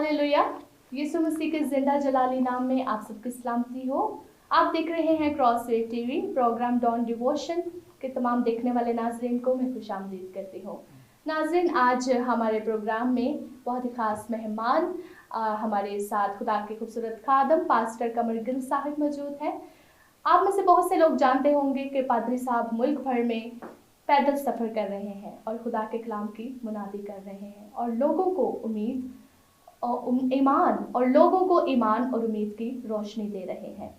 Hallelujah. यीशु मसीह के जिंदा जलाली नाम में आप सबकी सलामती हो। आप देख रहे हैं crossway TV programme don devotion के तमाम देखने वाले नाजरीन को मैं खुशामदीद करती हूँ। नाजरीन, आज हमारे प्रोग्राम में बहुत ही खास मेहमान हमारे साथ खुदा के खूबसूरत खादम पास्टर कमर गिल साहब मौजूद हैं। आप में से बहुत से लोग जानते होंगे कि पादरी साहब मुल्क भर में पैदल सफ़र कर रहे हैं और खुदा के कलाम की मुनादी कर रहे हैं और लोगों को लोगों को ईमान और उम्मीद की रोशनी दे रहे हैं।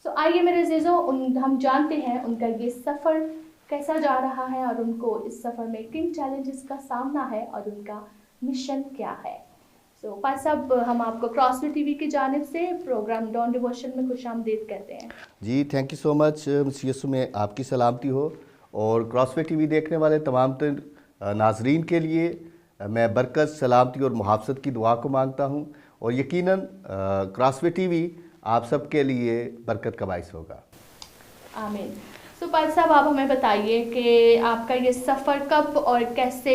आइए मेरे अज़ीज़ों, हम जानते हैं उनका ये सफ़र कैसा जा रहा है और उनको इस सफ़र में किन चैलेंजेस का सामना है और उनका मिशन क्या है। पास साहब, हम आपको क्रॉसवे टीवी की जानिब से प्रोग्राम डॉन डिवोशन में खुशामदीद कहते हैं। जी, थैंक यू सो मच। यीशु में आपकी सलामती हो और क्रॉसवे टीवी देखने वाले तमाम नाजरीन के लिए मैं बरकत, सलामती और मुहाफ़ज़त की दुआ को मांगता हूँ और यकीनन क्रॉसवे टीवी आप सबके लिए बरकत का बाइस होगा। आमीन। पास साहब, आप हमें बताइए कि आपका ये सफ़र कब और कैसे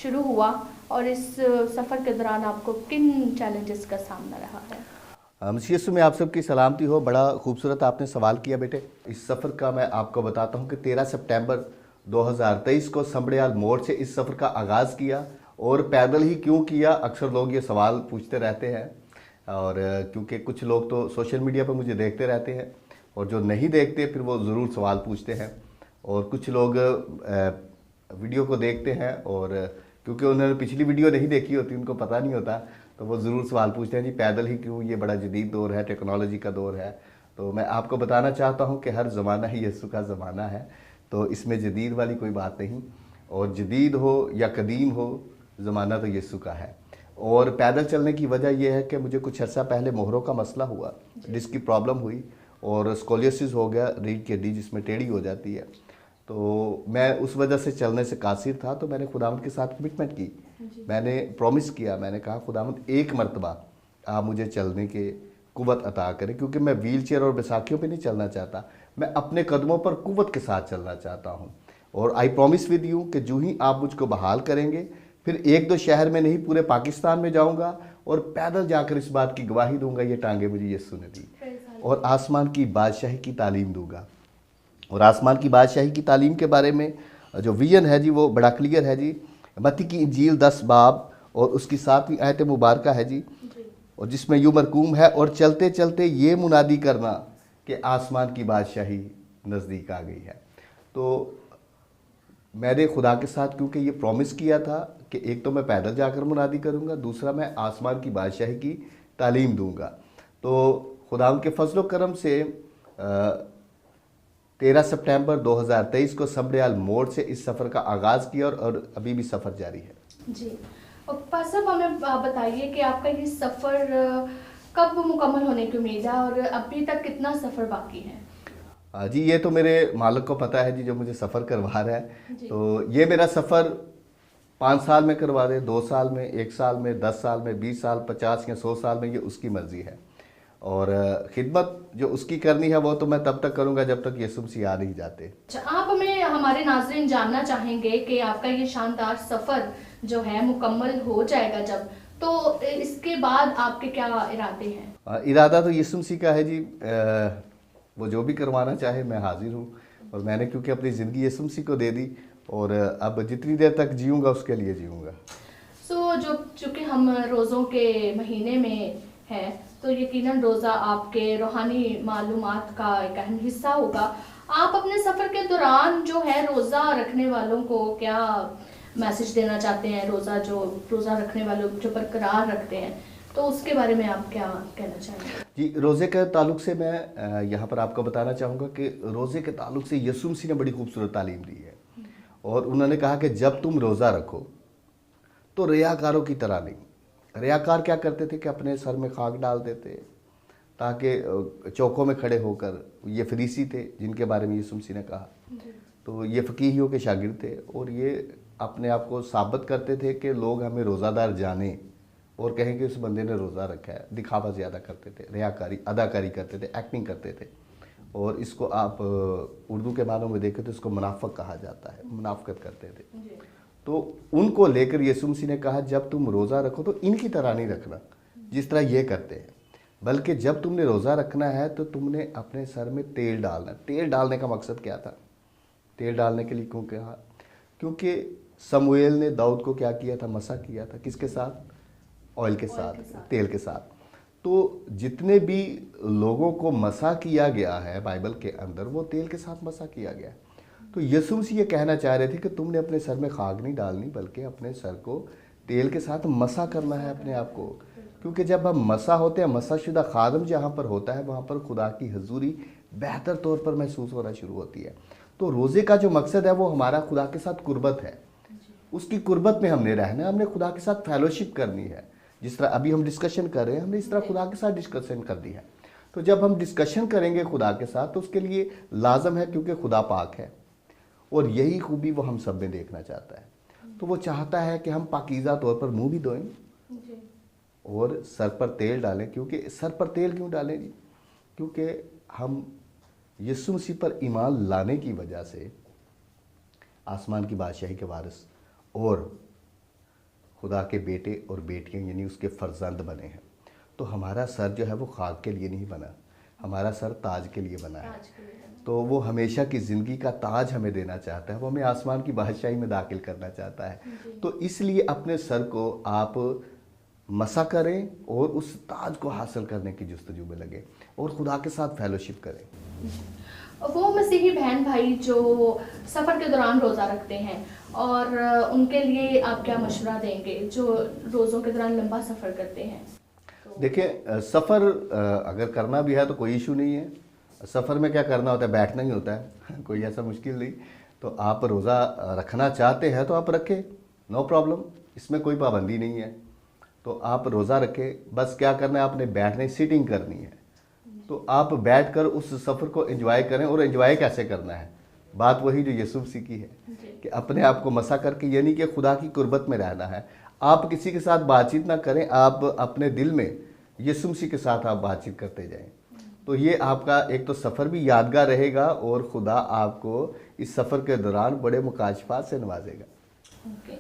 शुरू हुआ और इस सफ़र के दौरान आपको किन चैलेंजेस का सामना रहा है। यीशु में आप सबकी सलामती हो। बड़ा खूबसूरत आपने सवाल किया बेटे। इस सफ़र का मैं आपको बताता हूँ कि 13 सितंबर 2023 को संबड़ियाल मोड़ से इस सफ़र का आगाज़ किया। और पैदल ही क्यों किया, अक्सर लोग ये सवाल पूछते रहते हैं और क्योंकि कुछ लोग तो सोशल मीडिया पर मुझे देखते रहते हैं और जो नहीं देखते फिर वो ज़रूर सवाल पूछते हैं। और कुछ लोग वीडियो को देखते हैं और क्योंकि उन्होंने पिछली वीडियो नहीं देखी होती, उनको पता नहीं होता, तो वो ज़रूर सवाल पूछते हैं जी पैदल ही क्यों, ये बड़ा जदीद दौर है, टेक्नोलॉजी का दौर है। तो मैं आपको बताना चाहता हूँ कि हर ज़माना ही यीशु का ज़माना है, तो इसमें जदीद वाली कोई बात नहीं। और जदीद हो या कदीम हो, ज़माना तो यीशु का है। और पैदल चलने की वजह यह है कि मुझे कुछ अर्सा पहले मोहरों का मसला हुआ, जिसकी प्रॉब्लम हुई और स्कोलियोसिस हो गया, रीढ़ की हड्डी जिसमें टेढ़ी हो जाती है। तो मैं उस वजह से चलने से कासिर था, तो मैंने खुदावंद के साथ कमिटमेंट की। मैंने प्रॉमिस किया, मैंने कहा खुदावंद एक मरतबा आप मुझे चलने के कुव्वत अता करें, क्योंकि मैं व्हील चेयर और बैसाखियों पे नहीं चलना चाहता, मैं अपने कदमों पर कुव्वत के साथ चलना चाहता हूँ। और आई प्रॉमिस विद यू कि जो ही आप मुझको बहाल करेंगे, फिर एक दो शहर में नहीं पूरे पाकिस्तान में जाऊँगा और पैदल जाकर इस बात की गवाही दूंगा ये टांगे मुझे यीशु ने दी, और आसमान की बादशाही की तालीम दूंगा। और आसमान की बादशाही की तालीम के बारे में जो विजन है जी, वो बड़ा क्लियर है जी। मत्ती की इंजील 10 बाब और उसकी 7वीं आयत मुबारक है जी, और जिसमें यूं मरकूम है, और चलते चलते ये मुनादी करना कि आसमान की बादशाही नज़दीक आ गई है। तो मैंने खुदा के साथ क्योंकि ये प्रॉमिस किया था कि एक तो मैं पैदल जाकर मुनादी करूँगा, दूसरा मैं आसमान की बादशाही की तालीम दूँगा। तो खुदा के फजल करम से 13 सितंबर 2023 को संबड़ियाल मोड़ से इस सफ़र का आगाज़ किया और अभी भी सफ़र जारी है जी। और पासब, हमें बताइए कि आपका ये सफ़र कब मुकम्मल होने की उम्मीद है और अभी तक कितना सफ़र बाकी है। जी, ये तो मेरे मालिक को पता है जी, जो मुझे सफ़र करवा रहा है। तो ये मेरा सफ़र 5 साल में करवा दे, 2 साल में, 1 साल में, 10 साल में, 20 साल, 50 या 100 साल में, ये उसकी मर्ज़ी है। और खिदमत जो उसकी करनी है वो तो मैं तब तक करूँगा जब तक यीशु मसीह आ नहीं जाते। अच्छा, आप हमें, हमारे नाज़रीन जानना चाहेंगे कि आपका ये शानदार सफ़र जो है मुकम्मल हो जाएगा जब, तो इसके बाद आपके क्या इरादे हैं। इरादा तो यीशु मसीह का है जी, वो जो भी करवाना चाहे मैं हाजिर हूँ। और मैंने क्योंकि अपनी ज़िंदगी यीशु मसीह को दे दी और अब जितनी देर तक जीऊँगा उसके लिए जीऊँगा। जो चूँकि हम रोज़ों के महीने में हैं, तो यकीनन रोज़ा आपके रूहानी मालूमात का एक अहम हिस्सा होगा। आप अपने सफ़र के दौरान जो है रोज़ा रखने वालों को क्या मैसेज देना चाहते हैं। रोज़ा रखने वालों जो बरकरार रखते हैं, तो उसके बारे में आप क्या कहना चाहेंगे। जी, रोज़े के ताल्लुक से मैं यहाँ पर आपको बताना चाहूँगा कि रोज़े के ताल्लुक से यीशु मसीह ने बड़ी खूबसूरत तालीम दी है। और उन्होंने कहा कि जब तुम रोज़ा रखो तो रियाकारों की तरह नहीं। रियाकार क्या करते थे कि अपने सर में खाक डाल देते ताकि चौकों में खड़े होकर, ये फरीसी थे जिनके बारे में यीशु मसीह ने कहा, तो ये फ़कीहियों के शागिर्द थे और ये अपने आप को साबित करते थे कि लोग हमें रोज़ादार जाने और कहें कि उस बंदे ने रोज़ा रखा है। दिखावा ज़्यादा करते थे, रियाकारी, अदाकारी करते थे, एक्टिंग करते थे। और इसको आप उर्दू के मानों में देखें तो इसको मुनाफिक कहा जाता है, मुनाफिकत करते थे। तो उनको लेकर यीशु मसीह ने कहा जब तुम रोज़ा रखो तो इनकी तरह नहीं रखना जिस तरह ये करते हैं, बल्कि जब तुमने रोज़ा रखना है तो तुमने अपने सर में तेल डालना। तेल डालने का मकसद क्या था? तेल डालने के लिए क्यों कहा? क्योंकि शमूएल ने दाऊद को क्या किया था? मसा किया था। किसके साथ? ऑयल के साथ, तेल के साथ। तो जितने भी लोगों को मसा किया गया है बाइबल के अंदर, वो तेल के साथ मसा किया गया है। तो यीशु मसीह ये कहना चाह रहे थे कि तुमने अपने सर में खाक नहीं डालनी, बल्कि अपने सर को तेल के साथ मसा करना है अपने आप को। क्योंकि जब हम मसा होते हैं, मसाशुदा खादम जहाँ पर होता है, वहाँ पर खुदा की हजूरी बेहतर तौर पर महसूस होना शुरू होती है। तो रोज़े का जो मकसद है वो हमारा खुदा के साथ कुर्बत है, उसकी कुर्बत में हमने रहना है, हमने खुदा के साथ फेलोशिप करनी है। जिस तरह अभी हम डिस्कशन कर रहे हैं, हमने इस तरह खुदा के साथ डिस्कशन कर दी है। तो जब हम डिस्कशन करेंगे खुदा के साथ तो उसके लिए लाजम है, क्योंकि खुदा पाक है और यही खूबी वो हम सब में देखना चाहता है। तो वो चाहता है कि हम पाकीज़ा तौर पर मुंह भी धोएं और सर पर तेल डालें। क्योंकि सर पर तेल क्यों डालें जी? क्योंकि हम यीशु मसीह पर ईमान लाने की वजह से आसमान की बादशाही के वारिस और खुदा के बेटे और बेटियां यानी उसके फर्जंद बने हैं। तो हमारा सर जो है वो खाक के लिए नहीं बना, हमारा सर ताज के लिए बना है। तो वो हमेशा की ज़िंदगी का ताज हमें देना चाहता है, वो हमें आसमान की बादशाही में दाखिल करना चाहता है। तो इसलिए अपने सर को आप मसा करें और उस ताज को हासिल करने की जुस्तजू में लगे और खुदा के साथ फेलोशिप करें। वो मसीही बहन भाई जो सफ़र के दौरान रोज़ा रखते हैं, और उनके लिए आप क्या मशवरा देंगे जो रोज़ों के दौरान लंबा सफ़र करते हैं? देखिए, सफ़र अगर करना भी है तो कोई इशू नहीं है। सफ़र में क्या करना होता है? बैठना ही होता है कोई ऐसा मुश्किल नहीं। तो आप रोज़ा रखना चाहते हैं तो आप रखें, नो प्रॉब्लम, इसमें कोई पाबंदी नहीं है। तो आप रोज़ा रखें, बस क्या करना है, आपने बैठने सीटिंग करनी है। तो आप बैठकर उस सफ़र को एंजॉय करें। और एंजॉय कैसे करना है? बात वही जो यीशु मसीह की है कि अपने आप को मसा करके, यानी कि खुदा की कुर्बत में रहना है। आप किसी के साथ बातचीत ना करें, आप अपने दिल में यीशु मसीह के साथ आप बातचीत करते जाएं। तो ये आपका एक तो सफ़र भी यादगार रहेगा और खुदा आपको इस सफ़र के दौरान बड़े मुकाशफात से नवाजेगा। ओके,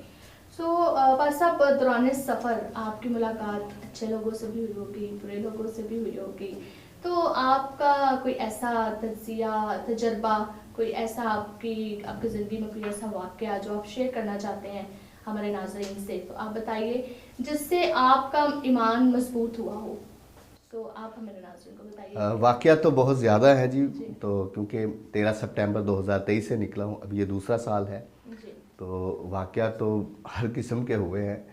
सो पास साहब, दौरान सफ़र आपकी मुलाकात अच्छे लोगों से भी हुई होगी, बुरे लोगों से भी हुई होगी। तो आपका कोई ऐसा तजिया, तजर्बा, कोई ऐसा आपकी ज़िंदगी में कोई ऐसा वाक़या जो आप शेयर करना चाहते हैं हमारे नाज़रीन से, तो आप बताइए, जिससे आपका ईमान मजबूत हुआ हो। तो आप हमारे नाज़रीन को बताइए। वाक़या तो बहुत ज़्यादा है जी। तो क्योंकि 13 सितंबर 2023 से निकला हूँ, अब ये दूसरा साल है जी। तो वाक़या तो हर किस्म के हुए हैं।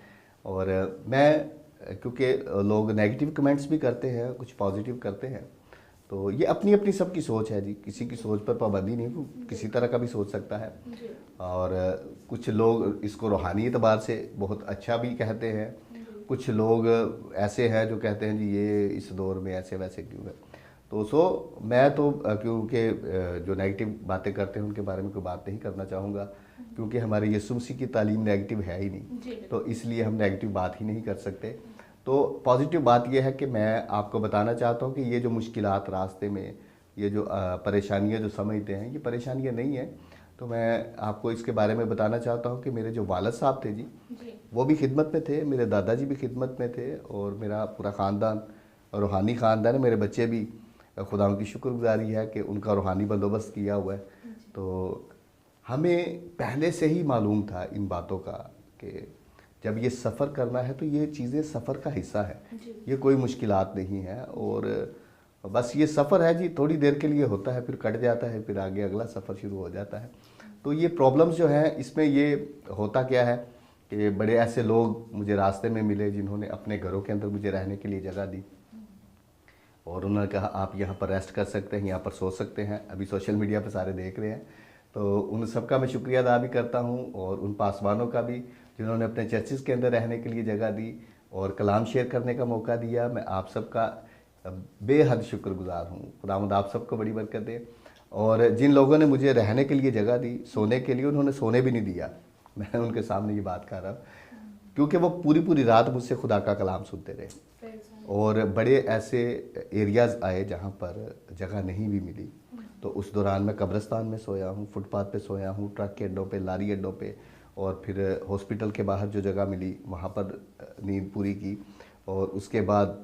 और मैं, क्योंकि लोग नेगेटिव कमेंट्स भी करते हैं, कुछ पॉजिटिव करते हैं, तो ये अपनी अपनी सबकी सोच है जी। किसी की सोच पर पाबंदी नहीं, किसी तरह का भी सोच सकता है। और कुछ लोग इसको रूहानी एतबार से बहुत अच्छा भी कहते हैं, कुछ लोग ऐसे हैं जो कहते हैं जी ये इस दौर में ऐसे वैसे क्यों है। तो मैं तो क्योंकि जो नेगेटिव बातें करते हैं उनके बारे में कोई बात नहीं करना चाहूँगा, क्योंकि हमारे यीशु मसीह की तालीम नेगेटिव है ही नहीं, तो इसलिए हम नेगेटिव बात ही नहीं कर सकते। तो पॉजिटिव बात यह है कि मैं आपको बताना चाहता हूँ कि ये जो मुश्किलात रास्ते में, ये जो परेशानियाँ जो समझते हैं, ये परेशानियाँ नहीं है। तो मैं आपको इसके बारे में बताना चाहता हूँ कि मेरे जो वालिद साहब थे जी, वो भी खिदमत में थे, मेरे दादाजी भी खिदमत में थे, और मेरा पूरा ख़ानदान रूहानी ख़ानदान है। मेरे बच्चे भी, खुदा की शुक्रगुजारी है कि उनका रूहानी बंदोबस्त किया हुआ है। तो हमें पहले से ही मालूम था इन बातों का कि जब ये सफ़र करना है तो ये चीज़ें सफ़र का हिस्सा है, ये कोई मुश्किलात नहीं है। और बस ये सफ़र है जी, थोड़ी देर के लिए होता है, फिर कट जाता है, फिर आगे अगला सफ़र शुरू हो जाता है। तो ये प्रॉब्लम्स जो हैं, इसमें ये होता क्या है कि बड़े ऐसे लोग मुझे रास्ते में मिले जिन्होंने अपने घरों के अंदर मुझे रहने के लिए जगह दी, और उन्होंने कहा आप यहाँ पर रेस्ट कर सकते हैं, यहाँ पर सो सकते हैं। अभी सोशल मीडिया पर सारे देख रहे हैं, तो उन सब का मैं शुक्रिया अदा भी करता हूँ, और उन पासवानों का भी जिन्होंने अपने चर्चिज़ के अंदर रहने के लिए जगह दी और कलाम शेयर करने का मौका दिया। मैं आप सबका बेहद शुक्रगुजार हूँ। खुदावंद आप सबको बड़ी बरकत दे। और जिन लोगों ने मुझे रहने के लिए जगह दी, सोने के लिए, उन्होंने सोने भी नहीं दिया। मैं उनके सामने ये बात कर रहा हूँ, क्योंकि वो पूरी पूरी रात मुझसे खुदा का कलाम सुनते रहे। और बड़े ऐसे एरियाज़ आए जहाँ पर जगह नहीं भी मिली, तो उस दौरान मैं कब्रिस्तान में सोया हूँ, फुटपाथ पे सोया हूँ, ट्रक के अड्डों पे, लारी अड्डों पे, और फिर हॉस्पिटल के बाहर जो जगह मिली वहाँ पर नींद पूरी की, और उसके बाद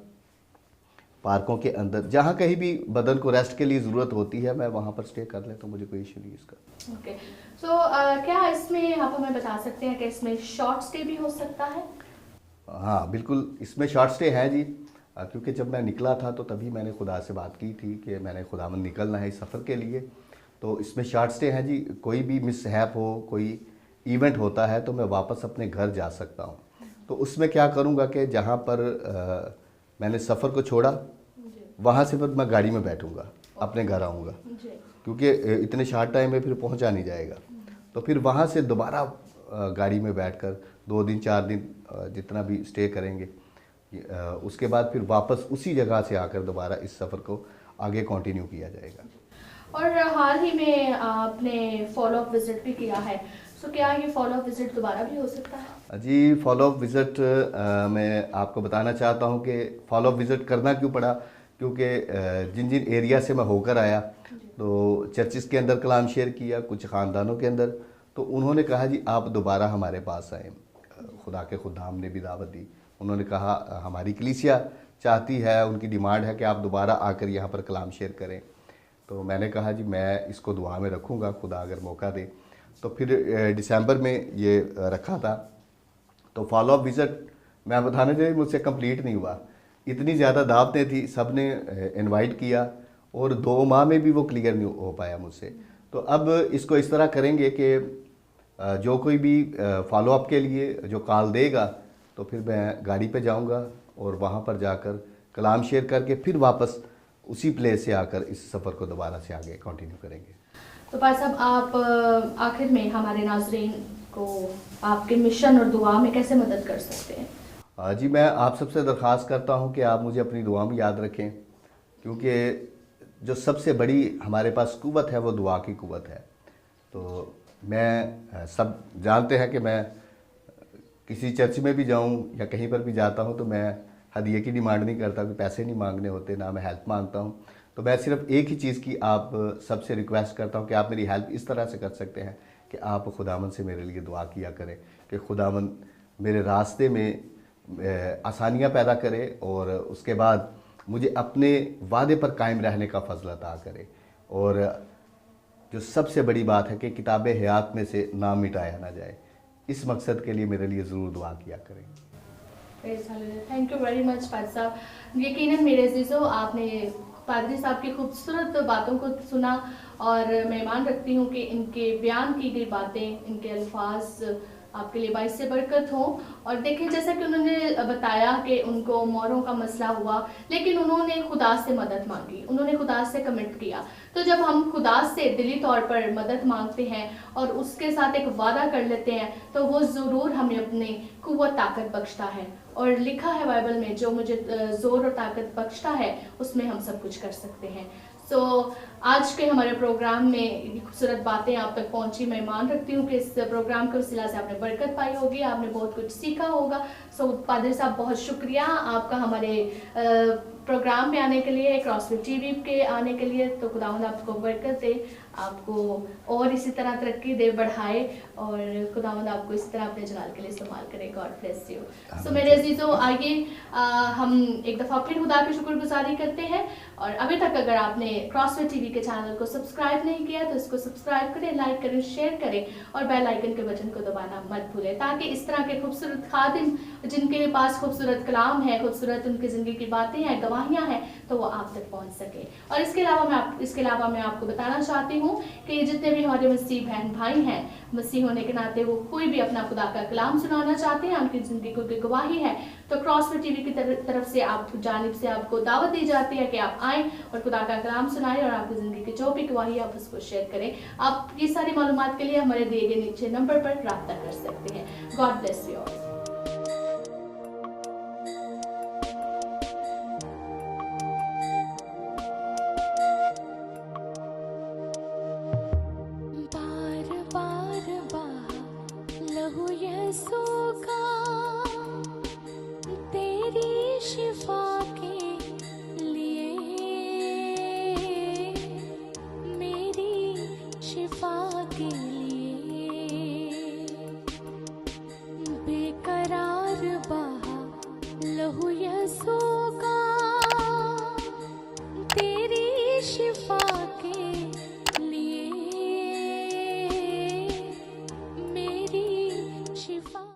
पार्कों के अंदर जहाँ कहीं भी बदन को रेस्ट के लिए ज़रूरत होती है मैं वहाँ पर स्टे कर लेता हूँ, मुझे कोई इशू नहीं इसका। ओके, सो क्या इसमें आप हमें बता सकते हैं कि इसमें शॉर्ट स्टे भी हो सकता है? हाँ बिल्कुल, इसमें शॉर्ट स्टे है जी, क्योंकि जब मैं निकला था तो तभी मैंने खुदा से बात की थी कि मैंने खुदावंद निकलना है इस सफ़र के लिए, तो इसमें शॉर्ट स्टे है जी। कोई भी मिसहैप हो, कोई इवेंट होता है तो मैं वापस अपने घर जा सकता हूँ। तो उसमें क्या करूँगा कि जहाँ पर मैंने सफ़र को छोड़ा वहाँ से फिर मैं गाड़ी में बैठूँगा, अपने घर आऊँगा, क्योंकि इतने शॉर्ट टाइम में फिर पहुँचा नहीं जाएगा। तो फिर वहाँ से दोबारा गाड़ी में बैठकर 2 दिन 4 दिन जितना भी स्टे करेंगे, उसके बाद फिर वापस उसी जगह से आकर दोबारा इस सफ़र को आगे कंटिन्यू किया जाएगा। और हाल ही में आपने फॉलो अप विजिट भी किया है, सो क्या ये फॉलो अप विजिट दोबारा भी हो सकता है? जी, फॉलो अप विज़िट मैं आपको बताना चाहता हूँ कि फॉलो अप विज़िट करना क्यों पड़ा, क्योंकि जिन जिन एरिया से मैं होकर आया तो चर्चिस के अंदर कलाम शेयर किया, कुछ ख़ानदानों के अंदर, तो उन्होंने कहा जी आप दोबारा हमारे पास आए। खुदा के खुदाम ने भी दावत दी, उन्होंने कहा हमारी कलीसिया चाहती है, उनकी डिमांड है कि आप दोबारा आकर यहाँ पर कलाम शेयर करें। तो मैंने कहा जी मैं इसको दुआ में रखूँगा, खुदा अगर मौका दे। तो फिर दिसंबर में ये रखा था। तो फॉलो अप विज़िट मैं बताना चाहिए मुझसे कंप्लीट नहीं हुआ, इतनी ज़्यादा दावतें थी, सब ने इनवाइट किया और 2 माह में भी वो क्लियर नहीं हो पाया मुझसे। तो अब इसको इस तरह करेंगे कि जो कोई भी फॉलो अप के लिए जो कॉल देगा तो फिर मैं गाड़ी पे जाऊंगा और वहाँ पर जाकर कलाम शेयर करके फिर वापस उसी प्लेस से आकर इस सफ़र को दोबारा से आगे कंटिन्यू करेंगे। तो भाई साहब, आप आखिर में हमारे नाज़रीन को आपके मिशन और दुआ में कैसे मदद कर सकते हैं? जी, मैं आप सबसे दरख्वास्त करता हूँ कि आप मुझे अपनी दुआ में याद रखें, क्योंकि जो सबसे बड़ी हमारे पास कुव्वत है वो दुआ की कुव्वत है। तो मैं सब जानते हैं कि मैं किसी चर्च में भी जाऊं या कहीं पर भी जाता हूं तो मैं हदिये की डिमांड नहीं करता, कि पैसे नहीं मांगने होते, ना मैं हेल्प मांगता हूं। तो मैं सिर्फ एक ही चीज़ की आप सबसे रिक्वेस्ट करता हूं कि आप मेरी हेल्प इस तरह से कर सकते हैं कि आप खुदावंद से मेरे लिए दुआ किया करें कि खुदावंद मेरे रास्ते में आसानियाँ पैदा करे और उसके बाद मुझे अपने वादे पर कायम रहने का फजल अता करे, और जो सबसे बड़ी बात है कि किताब हयात में से नाम मिटाया ना जाए। इस मकसद के लिए मेरे लिए ज़रूर दुआ किया करें। थैंक यू वेरी मच पादरी साहब। यकीनन मेरे अजीज़ों, आपने पादरी साहब की खूबसूरत बातों को सुना और मैं मान रखती हूँ कि इनके बयान की गई बातें, इनके अल्फाज आपके लिए बाइस से बरकत हो। और देखिए, जैसा कि उन्होंने बताया कि उनको मोरों का मसला हुआ, लेकिन उन्होंने खुदा से मदद मांगी, उन्होंने खुदा से कमिट किया। तो जब हम खुदा से दिली तौर पर मदद मांगते हैं और उसके साथ एक वादा कर लेते हैं तो वो ज़रूर हमें अपनी कुव्वत ताकत बख्शता है। और लिखा है बाइबल में, जो मुझे ज़ोर और ताकत बख्शता है उसमें हम सब कुछ कर सकते हैं। सो आज के हमारे प्रोग्राम में खूबसूरत बातें आप तक पहुंची। मैं मान रखती हूँ कि इस प्रोग्राम के वसीला से आपने बरकत पाई होगी, आपने बहुत कुछ सीखा होगा। सो पादरी साहब, बहुत शुक्रिया आपका हमारे प्रोग्राम में आने के लिए, क्रॉसफिट टीवी के आने के लिए। तो खुदावंद आपको बरकत दे, आपको और इसी तरह तरक्की दे, बढ़ाए, और खुदावंद आपको इस तरह अपने जलाल के लिए इस्तेमाल करे। God bless you. सो मेरे अजीज़ों, आइए हम एक दफ़ा फिर खुदा की शुक्रगुजारी करते हैं। और अभी तक अगर आपने क्रॉसफिट टीवी के चैनल को सब्सक्राइब नहीं किया तो इसको सब्सक्राइब करें, लाइक करें, शेयर करें और बेल आइकन के बटन को दबाना मत भूलें, ताकि इस तरह के खूबसूरत खादिम जिनके पास खूबसूरत कलाम है, खूबसूरत उनकी ज़िंदगी की बातें हैं, गवाहियाँ हैं, तो वो आप तक पहुँच सके। और इसके अलावा मैं आपको बताना चाहती हूँ कि जितने भी हमारे मसीह बहन भाई हैं, मसीह होने के नाते वो कोई भी अपना खुदा का कलाम सुनाना चाहते हैं, उनकी ज़िंदगी की गवाही है, तो क्रॉसफिट टीवी की तरफ से आप जानिब से आपको दावत दी जाती है कि आप आएँ और खुदा का कलाम सुनाएं और आपकी ज़िंदगी की जो भी गवाही आप उसको शेयर करें। आप ये सारी मालूमात के लिए हमारे दिए गए नीचे नंबर पर राब्ता कर सकते हैं। God bless you all. लहू यीशु का तेरी शिफा के लिए, मेरी शिफा के लिए लहू यसू